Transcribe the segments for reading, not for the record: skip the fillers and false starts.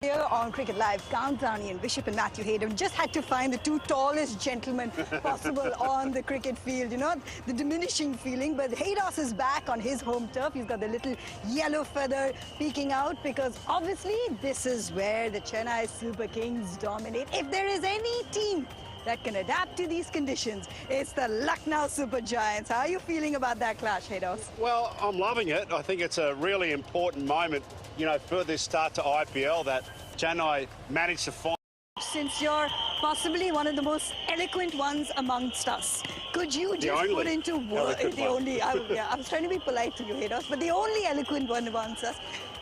Here on Cricket Live, Countdown, Ian Bishop and Matthew Hayden just had to find the two tallest gentlemen possible on the cricket field. You know, the diminishing feeling, but Haydos is back on his home turf. He's got the little yellow feather peeking out because obviously this is where the Chennai Super Kings dominate. If there is any team that can adapt to these conditions, it's the Lucknow Super Giants. How are you feeling about that clash, Haydos? Well, I'm loving it. I think it's a really important moment, you know, for this start to IPL that Chennai managed to find. Since you're possibly one of the most eloquent ones amongst us, could you just put into words I was trying to be polite to you, Haydos, but the only eloquent one amongst us,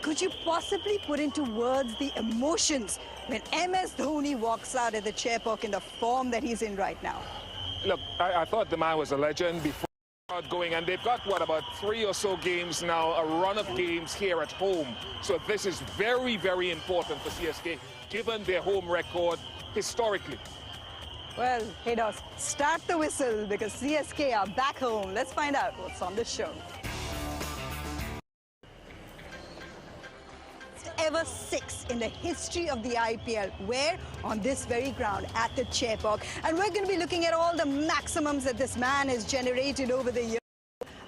could you possibly put into words the emotions when MS Dhoni walks out at the Chepauk in the form that he's in right now? Look, I thought the man was a legend before going, and they've got, what, about 3 or so games now, a run of games here at home. So this is very, very important for CSK, given their home record historically. Well, Haydos, start the whistle because CSK are back home. Let's find out what's on the show. Ever 6 in the history of the IPL. Where? On this very ground at the Chepauk. And we're going to be looking at all the maximums that this man has generated over the years.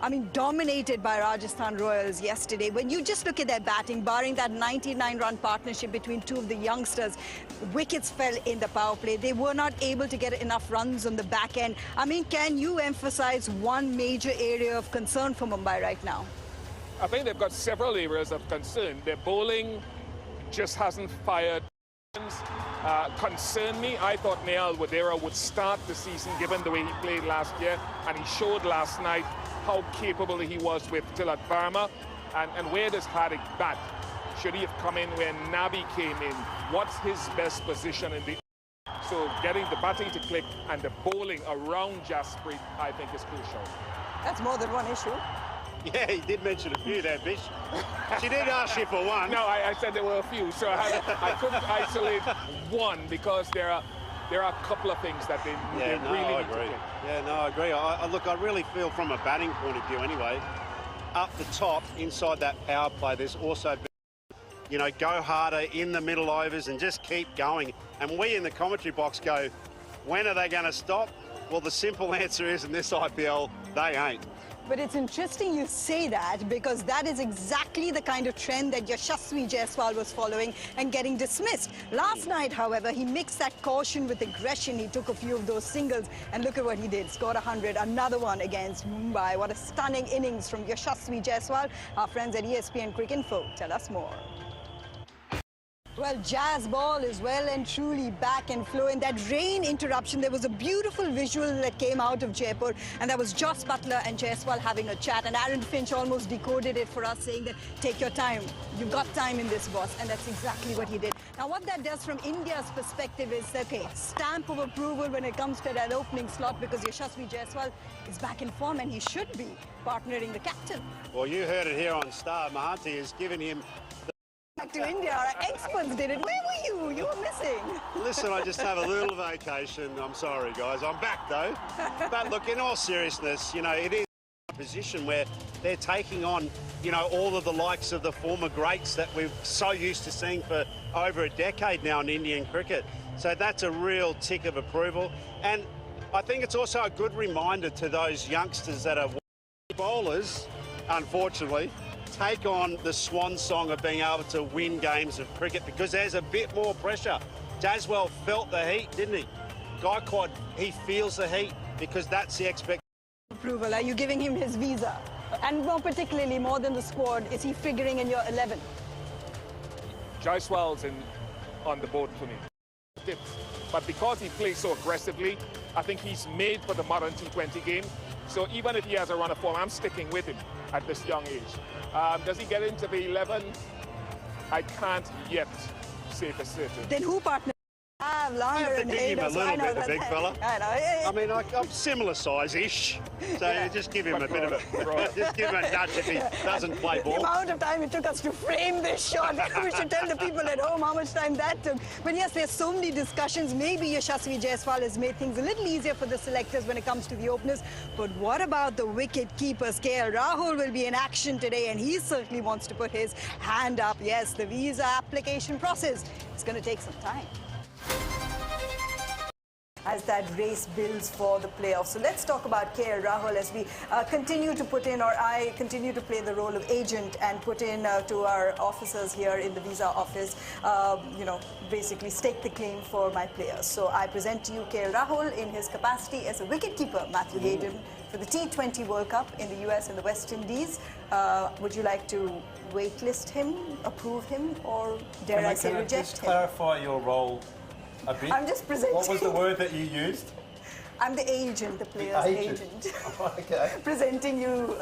I mean, dominated by Rajasthan Royals yesterday. When you just look at their batting, barring that 99-run partnership between two of the youngsters, wickets fell in the power play. They were not able to get enough runs on the back end. I mean, can you emphasize one major area of concern for Mumbai right now? I think they've got several areas of concern. Their bowling just hasn't fired. Concern me. I thought Nehal Wadera would start the season given the way he played last year, and he showed last night how capable he was with Tilak Varma. And where does Hardik bat? Should he have come in when Nabi came in? What's his best position in the... So getting the batting to click and the bowling around Jasprit, I think, is crucial. That's more than one issue. Yeah, he did mention a few there, Bish. She did ask you for one. No, I said there were a few, so I couldn't isolate one because there are a couple of things that they really need to do. Yeah, no, I agree. Look, I really feel from a batting point of view anyway, up the top, inside that power play, there's also, you know, go harder in the middle overs and just keep going. And we in the commentary box go, when are they going to stop? Well, the simple answer is in this IPL, they ain't. But it's interesting you say that because that is exactly the kind of trend that Yashasvi Jaiswal was following and getting dismissed. Last night, however, he mixed that caution with aggression. He took a few of those singles and look at what he did. Scored 100, another one against Mumbai. What a stunning innings from Yashasvi Jaiswal. Our friends at ESPN Cricinfo tell us more. Well, jazz ball is well and truly back and flowing. That rain interruption, there was a beautiful visual that came out of Jaipur, and that was Joss Butler and Jaiswal having a chat, and Aaron Finch almost decoded it for us, saying that take your time, you've got time in this, boss, and that's exactly what he did. Now what that does from India's perspective is, okay, stamp of approval when it comes to that opening slot, because Yashasvi Jaiswal is back in form and he should be partnering the captain. Well, you heard it here on Star. Mayanti has given him back to India. Our experts did it. Where were you? You were missing. Listen, I just have a little vacation. I'm sorry, guys. I'm back, though. But look, in all seriousness, you know, it is a position where they're taking on, you know, all of the likes of the former greats that we're so used to seeing for over a decade now in Indian cricket. So that's a real tick of approval. And I think it's also a good reminder to those youngsters that are bowlers, unfortunately, take on the swan song of being able to win games of cricket because there's a bit more pressure. Jaswal felt the heat, didn't he? Gaikwad, he feels the heat because that's the expectation. Approval, are you giving him his visa? And more particularly, more than the squad, is he figuring in your 11? Jaiswal's on the board for me. But because he plays so aggressively, I think he's made for the modern T20 game. So even if he has a run of form, I'm sticking with him at this young age. Does he get into the 11? I can't yet say for certain. Then who partners? have Langer and Give him a Hayden. little bit, the big fella. I know. I mean, I'm similar size-ish, so just give him a bit of a, just give him a nudge if he doesn't play The ball. amount of time it took us to frame this shot. We should tell the people at home how much time that took. But yes, there's so many discussions. Maybe Yashasvi Jaiswal has made things a little easier for the selectors when it comes to the openers. But what about the wicket keepers? KL Rahul will be in action today, and he certainly wants to put his hand up. Yes, the visa application process is going to take some time as that race builds for the playoffs. So let's talk about KL Rahul as we continue to put in, or I continue to play the role of agent and put in to our officers here in the visa office, basically stake the claim for my players. So I present to you KL Rahul in his capacity as a wicketkeeper, Matthew Hayden, for the T20 World Cup in the US and the West Indies. Would you like to waitlist him, approve him, or dare I say reject him? Just clarify your role a bit? I'm just presenting. What was the word that you used? I'm the agent, the player's agent. Okay. Presenting you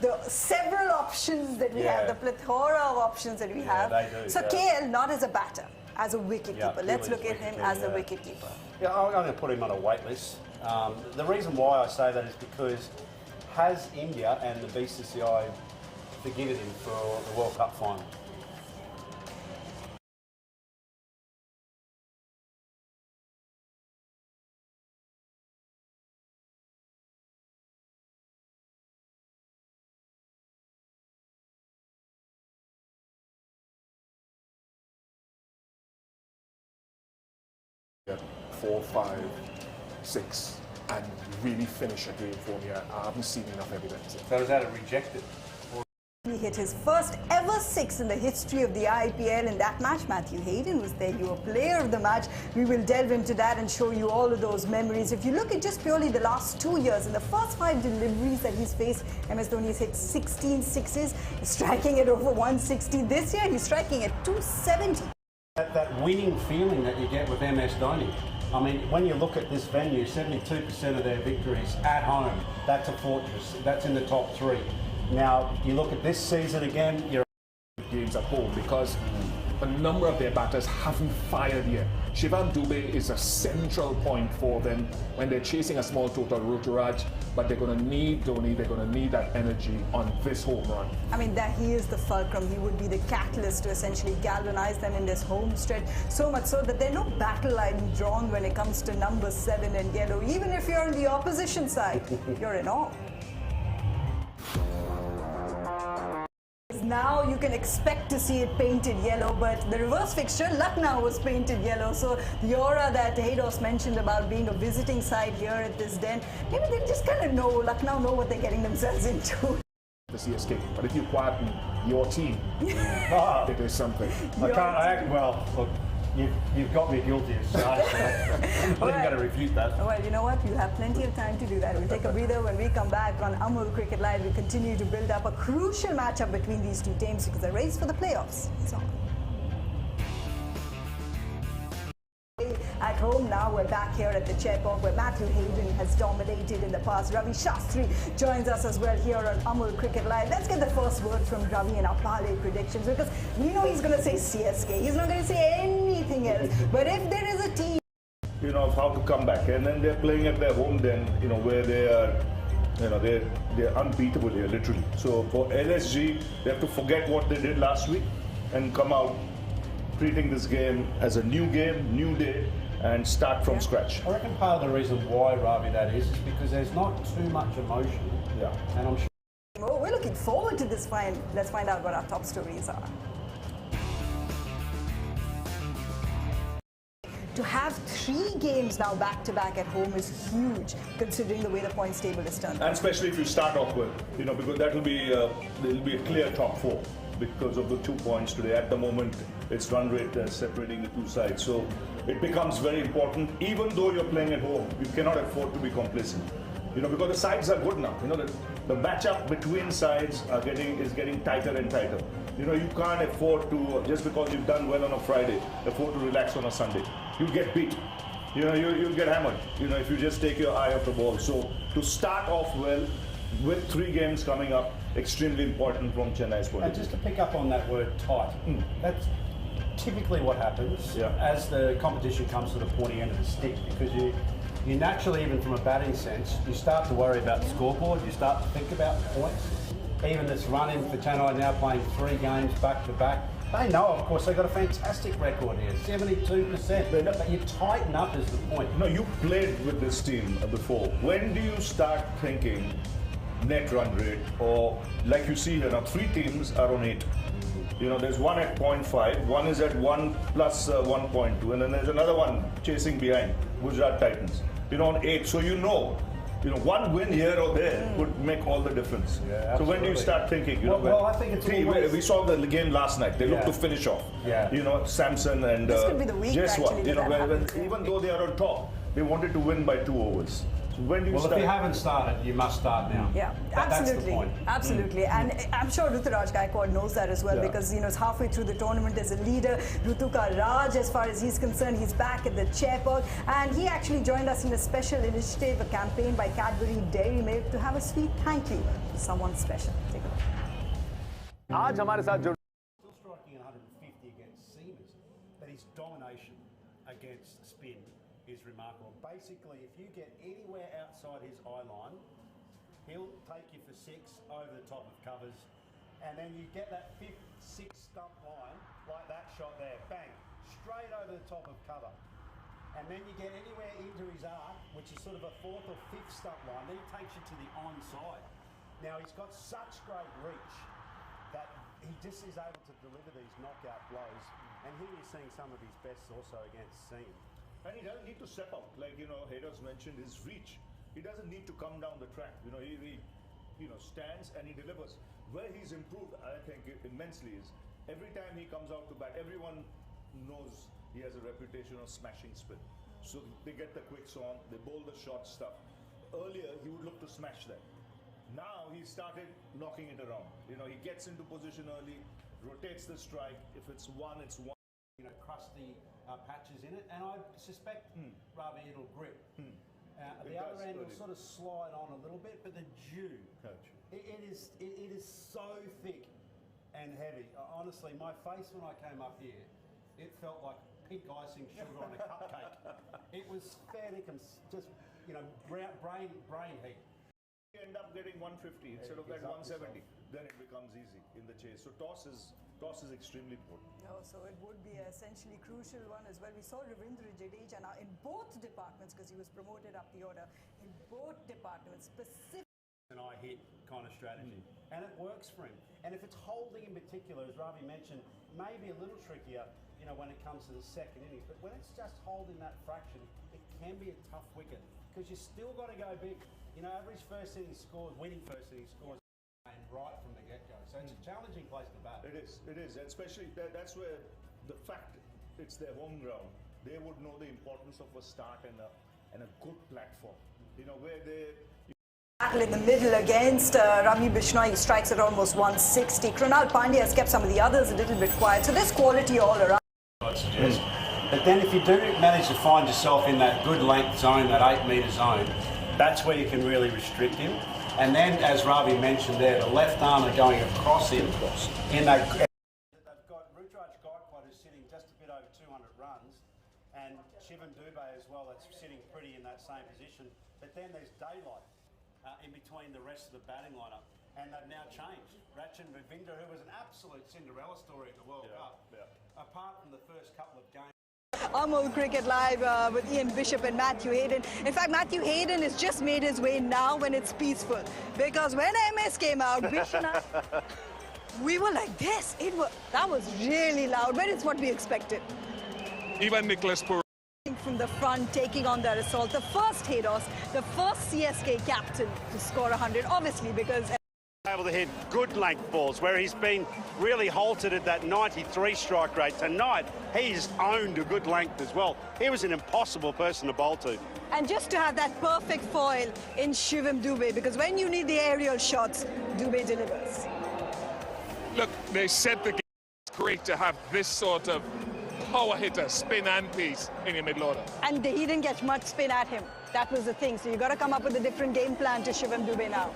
the several options that we have, the plethora of options that we have. They do, so KL not as a batter, as a wicketkeeper. Yeah, Let's look at him as the wicketkeeper. Yeah, I'm going to put him on a wait list. The reason why I say that is because has India and the BCCI forgiven him for the World Cup final? Yeah, 4, 5, 6, and really finish a game for me. I haven't seen enough evidence. So is that a rejected? He hit his first ever six in the history of the IPL. In that match, Matthew Hayden was there. You were player of the match. We will delve into that and show you all of those memories. If you look at just purely the last 2 years, in the first 5 deliveries that he's faced, MS Dhoni has hit 16 sixes, striking at over 160. This year, he's striking at 270. That winning feeling that you get with MS Dhoni. I mean, when you look at this venue, 72% of their victories at home. That's a fortress. That's in the top 3. Now, you look at this season again, you're games at home because a number of their batters haven't fired yet. Shivam Dubé is a central point for them when they're chasing a small total Ruturaj, but they're going to need Dhoni, they're going to need that energy on this home run. I mean, that he is the fulcrum. He would be the catalyst to essentially galvanize them in this home stretch. So much so that there's no battle line drawn when it comes to number 7 and yellow. Even if you're on the opposition side, you're in awe. Now you can expect to see it painted yellow, but the reverse fixture, Lucknow, was painted yellow. So the aura that Haydos mentioned about being a visiting side here at this den, maybe they just kind of know, Lucknow know what they're getting themselves into. The CSK, but if you quieten your team, it is something. Look, you've got me guilty as charged. I think you've got to refute that. Well, you know what? You have plenty of time to do that. We'll take a breather. When we come back on Amul Cricket Live, we continue to build up a crucial matchup between these two teams because the race for the playoffs is on. At home now, we're back here at the Chairpot where Matthew Hayden has dominated in the past. Ravi Shastri joins us as well here on Amul Cricket Live. Let's get the first word from Ravi and our parlay predictions because we know he's going to say CSK. He's not going to say anything else. But if there is a team, of how to come back, and then they're playing at their home, then where they are, they're unbeatable here, literally. So for LSG, they have to forget what they did last week and come out treating this game as a new game, new day, and start from scratch. I reckon part of the reason why, Ravi, that is because there's not too much emotion. Yeah. And I'm sure. oh, we're looking forward to this find. Let's find out what our top stories are. To have 3 games now back-to-back at home is huge, considering the way the points table is turned. And especially if you start off with, because that will be a clear top 4 because of the 2 points today. At the moment, it's run rate separating the 2 sides. So it becomes very important. Even though you're playing at home, you cannot afford to be complacent. Because the sides are good now. The matchup between sides is getting tighter and tighter. You can't afford to, just because you've done well on a Friday, afford to relax on a Sunday. You'll get beat. You'll get hammered, if you just take your eye off the ball. So to start off well, with 3 games coming up, extremely important from Chennai's point of And view. just to pick up on that word tight, that's typically what happens as the competition comes to the pointy end of the stick, because you naturally, even from a batting sense, you start to worry about the scoreboard, you start to think about points. Even this run-in for Chennai now playing 3 games back-to-back, they know, of course, they've got a fantastic record here, 72%, but you tighten up is the point. No, you played with this team before. When do you start thinking net run rate, or like you see here now, 3 teams are on 8. You know, there's one at 0.5, one is at 1 plus 1.2, and then there's another one chasing behind, Gujarat Titans, you know, on 8. So you know, one win here or there would make all the difference. Yeah, so when do you start thinking? Well, I think it's always... We saw the game last night. They look to finish off. Yeah. You know, Samson and this could be the week, Jaiswal. You know, actually, even though they are on top, they wanted to win by 2 overs. So when do you start? If you haven't started, you must start now. Yeah, That's the point. Absolutely. And I'm sure Ruturaj Gaikwad knows that as well, because it's halfway through the tournament as a leader. Rutuka Raj, as far as he's concerned, he's back at the chairperson, and he actually joined us in a special initiative, a campaign by Cadbury Dairy Milk to have a sweet thank you to someone special. Take a look. आज हमारे साथ जो Still striking 150 against seamers, but his domination against spin is remarkable. Basically, if you get anywhere outside his eye line, he'll take you for 6 over the top of covers, and then you get that 5th, 6th stump line, like that shot there, bang, straight over the top of cover. And then you get anywhere into his arc, which is sort of a 4th or 5th stump line, then he takes you to the onside. Now, he's got such great reach that he just is able to deliver these knockout blows, and here you're seeing some of his best also against seam. And he doesn't need to step out, like Haydar's mentioned his reach. He doesn't need to come down the track. He stands and he delivers. Where he's improved, I think, immensely is every time he comes out to bat, everyone knows he has a reputation of smashing spin. So they get the quicks on, they bowl the short stuff. Earlier, he would look to smash them. Now he started knocking it around. He gets into position early, rotates the strike. If it's one, it's one. Crusty patches in it, and I suspect Ravi it'll grip. The other end will sort of slide on a little bit, but the dew, it is so thick and heavy. Honestly, my face when I came up here, it felt like pink icing sugar on a cupcake. It was fair dinkum, just brain heat. You end up getting 150 instead of that 170. Then it becomes easy in the chase. So toss is extremely important. So it would be an essentially crucial one as well. We saw Ravindra Jadeja now in both departments, because he was promoted up the order, in both departments, specific. An I hit kind of strategy, and it works for him. And if it's holding in particular, as Ravi mentioned, maybe a little trickier, when it comes to the second innings. But when it's just holding that fraction, it can be a tough wicket, because you still got to go big. Average first innings scores, winning first innings scores, and right from the get-go. So it's a challenging place to bat. It is, and especially that's where the fact it's their home ground. They would know the importance of a start and a good platform. Where they. Battle in the middle against Rami Bishnoi. He strikes at almost 160. Krunal Pandya has kept some of the others a little bit quiet. So there's quality all around. I'd suggest. But then if you do manage to find yourself in that good length zone, that 8-metre zone, that's where you can really restrict him. And then, as Ravi mentioned there, the left armer going across him in that. They've got Ruturaj Gaikwad, who's sitting just a bit over 200 runs, and Shivam Dubey as well, that's sitting pretty in that same position. But then there's daylight in between the rest of the batting lineup, and they've now changed. Rachin Ravindra, who was an absolute Cinderella story at the World Cup, apart from the first couple of games. Amul Cricket Live with Ian Bishop and Matthew Hayden. In fact, Matthew Hayden has just made his way now when it's peaceful. Because when MS came out, Bish and I, we were like this. That was really loud, but it's what we expected. Even Nicholas Pur From the front, taking on that assault. The first Haydos, the first CSK captain to score 100, obviously, because able to hit good length balls, where he's been really halted at that 93 strike rate. Tonight, he's owned a good length as well. He was an impossible person to bowl to. And just to have that perfect foil in Shivam Dubey, because when you need the aerial shots, Dubey delivers. Look, they said the game. It's great to have this sort of power hitter, spin and piece in your middle order. And he didn't get much spin at him. That was the thing. So you got to come up with a different game plan to Shivam Dubey now.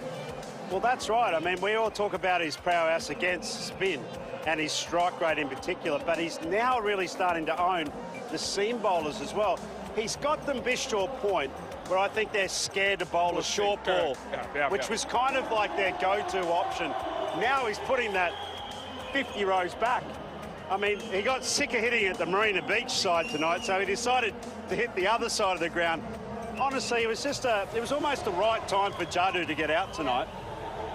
Well, that's right. I mean, we all talk about his prowess against spin, and his strike rate in particular, but he's now really starting to own the seam bowlers as well. He's got them bished to a point where I think they're scared to bowl a short ball, which was kind of like their go-to option. Now he's putting that 50 rows back. I mean, he got sick of hitting at the Marina Beach side tonight, so he decided to hit the other side of the ground. Honestly, it was almost the right time for Jadu to get out tonight,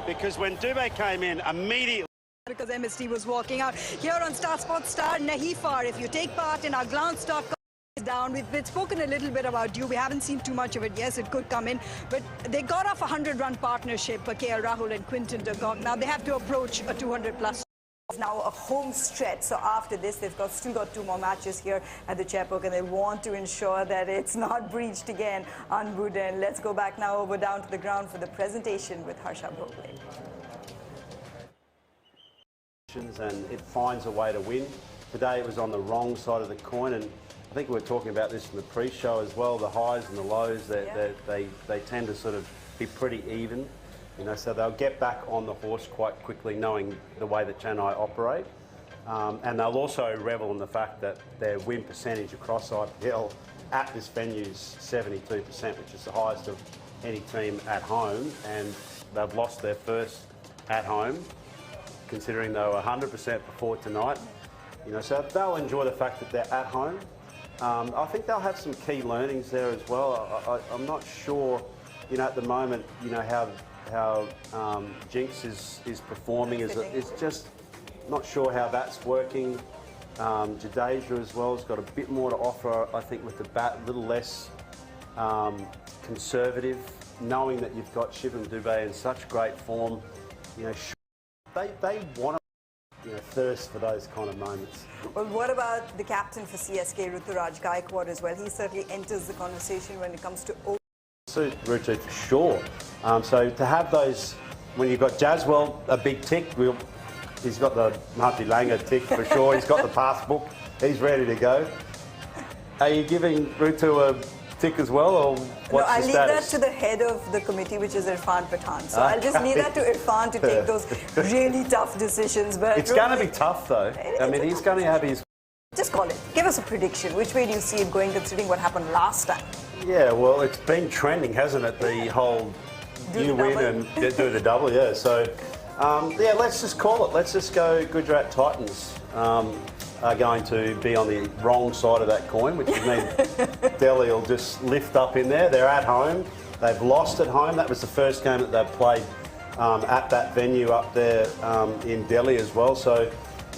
because when Dubé came in, immediately... Because MSD was walking out. Here on Star Sports Star, Nahifar, if you take part in our glance.com down, we've spoken a little bit about you. We haven't seen too much of it. Yes, it could come in, but they got off a 100-run partnership for KL Rahul and Quinton de Kock. Now they have to approach a 200-plus. Now a home stretch, so after this they've still got 2 more matches here at the Chepauk, and they want to ensure that it's not breached again on Buden. Let's go back now down to the ground for the presentation with Harsha Bhogle. And it finds a way to win. Today it was on the wrong side of the coin, and I think we were talking about this in the pre-show as well, the highs and the lows, they tend to sort of be pretty even. You know, so they'll get back on the horse quite quickly, knowing the way that Chennai operate. And they'll also revel in the fact that their win percentage across IPL at this venue is 72%, which is the highest of any team at home. And they've lost their first at home, considering they were 100% before tonight. You know, so they'll enjoy the fact that they're at home. I think they'll have some key learnings there as well. I'm not sure, you know, at the moment, you know, how Jinx is performing. Is just not sure how that's working. Jadeja as well has got a bit more to offer, I think, with the bat, a little less conservative, knowing that you've got Shivam Dubé in such great form. You know, they want to, you know, thirst for those kind of moments. Well, what about the captain for CSK, Ruturaj Gaikwad, as well? He certainly enters the conversation when it comes to Suit Rutu for sure. So to have those, when you've got Jaswell, a big tick, he's got the Mayanti Langer tick for sure. He's got the passbook. He's ready to go. Are you giving Rutu a tick as well, or what's no, I'll the leave status? that to the head of the committee, which is Irfan Pathan. So I'll just leave that to Irfan to take those really tough decisions. But it's going to be tough, though. I mean, he's going to have his... Just call it. Give us a prediction. Which way do you see it going, considering what happened last time? Yeah, well, it's been trending, hasn't it? The whole you win and do the double, yeah. So, yeah, let's just call it. Let's just go Gujarat Titans are going to be on the wrong side of that coin, which means Delhi will just lift up in there. They're at home. They've lost at home. That was the first game that they've played at that venue up there in Delhi as well. So,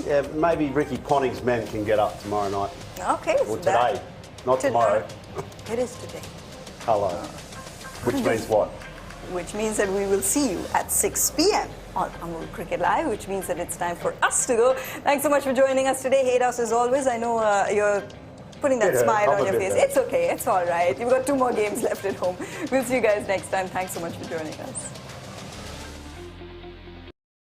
yeah, maybe Ricky Ponting's men can get up tomorrow night. Okay. Or today, not tomorrow. It is today. Hello. Which means what? Which means that we will see you at 6 p.m. on Amul Cricket Live, which means that it's time for us to go. Thanks so much for joining us today. Hate us as always. I know you're putting that smile on your face. It's okay. It's all right. You've got 2 more games left at home. We'll see you guys next time. Thanks so much for joining us.